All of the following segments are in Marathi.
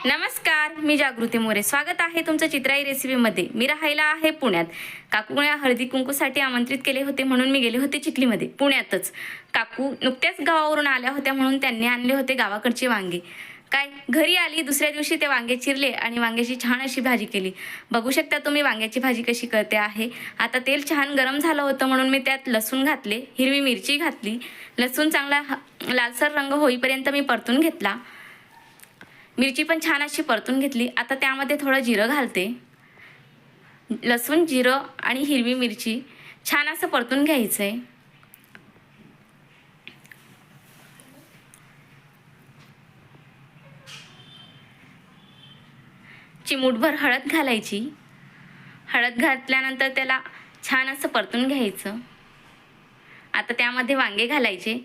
नमस्कार, मी जागृती मोरे. स्वागत आहे तुमचं चित्राई रेसिपीमध्ये. मी राहायला आहे पुण्यात. काकूने हळदी कुंकूसाठी आमंत्रित केले होते म्हणून मी गेले होते चिखलीमध्ये, पुण्यातच. काकू नुकत्याच गावावरून आल्या होत्या म्हणून त्यांनी आणले होते गावाकडचे वांगे. काय घरी आली दुसऱ्या दिवशी ते वांगे चिरले आणि वांग्याची छान अशी भाजी केली. बघू शकता तुम्ही वांग्याची भाजी कशी करते आहे. आता तेल छान गरम झालं होतं म्हणून मी त्यात लसूण घातले, हिरवी मिरची घातली. लसूण चांगला लालसर रंग होईपर्यंत मी परतून घेतला. मिरची पण छान अशी परतून घेतली. आता त्यामध्ये थोडं जिरं घालते. लसूण, जिरं आणि हिरवी मिरची छान असं परतून घ्यायचं आहे. चिमूटभर हळद घालायची. हळद घातल्यानंतर त्याला छान असं परतून घ्यायचं. आता त्यामध्ये वांगे घालायचे.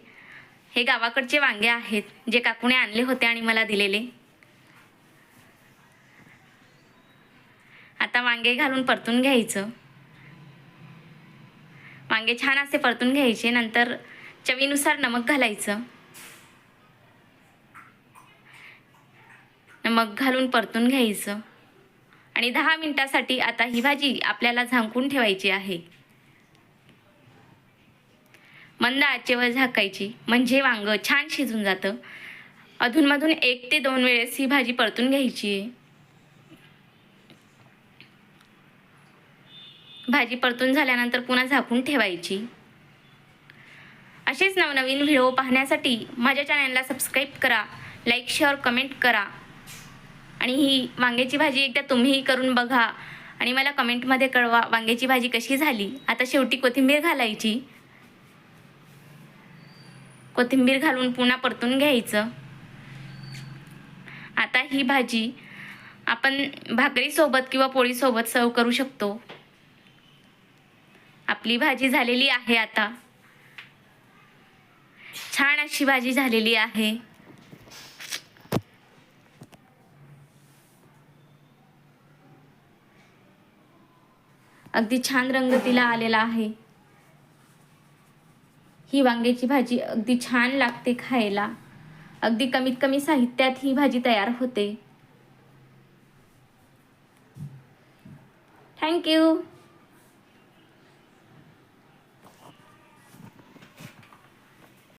हे गावाकडचे वांगे आहेत जे काकूने आणले होते आणि मला दिलेले. आता वांगे घालून परतून घ्यायचं. वांगे छान असे परतून घ्यायचे. नंतर चवीनुसार नमक घालायचं. नमक घालून परतून घ्यायचं आणि 10 मिनिटासाठी आता ही भाजी आपल्याला झाकून ठेवायची आहे. मंद आचेवर झाकायची म्हणजे वांग छान शिजून जातं. अधूनमधून 1 ते 2 वेळेस ही भाजी परतून घ्यायची आहे. भाजी परतून झाल्यानंतर पुन्हा झाकून ठेवायची. असेच नवनवीन व्हिडिओ पाहण्यासाठी माझ्या चॅनलला सबस्क्राईब करा, लाईक, शेअर, कमेंट करा आणि ही वांग्याची भाजी एकदा तुम्हीही करून बघा आणि मला कमेंटमध्ये कळवा वांग्याची भाजी कशी झाली. आता शेवटी कोथिंबीर घालायची. कोथिंबीर घालून पुन्हा परतून घ्यायचं. आता ही भाजी आपण भाकरीसोबत किंवा पोळीसोबत सर्व करू शकतो. आपली भाजी झालेली आहे. आता छान अशी भाजी झालेली आहे. अगदी छान रंग तिला आलेला आहे. ही वांग्याची भाजी अगदी छान लागते खायला. अगदी कमीत कमी साहित्यात ही भाजी तयार होते. थँक्यू.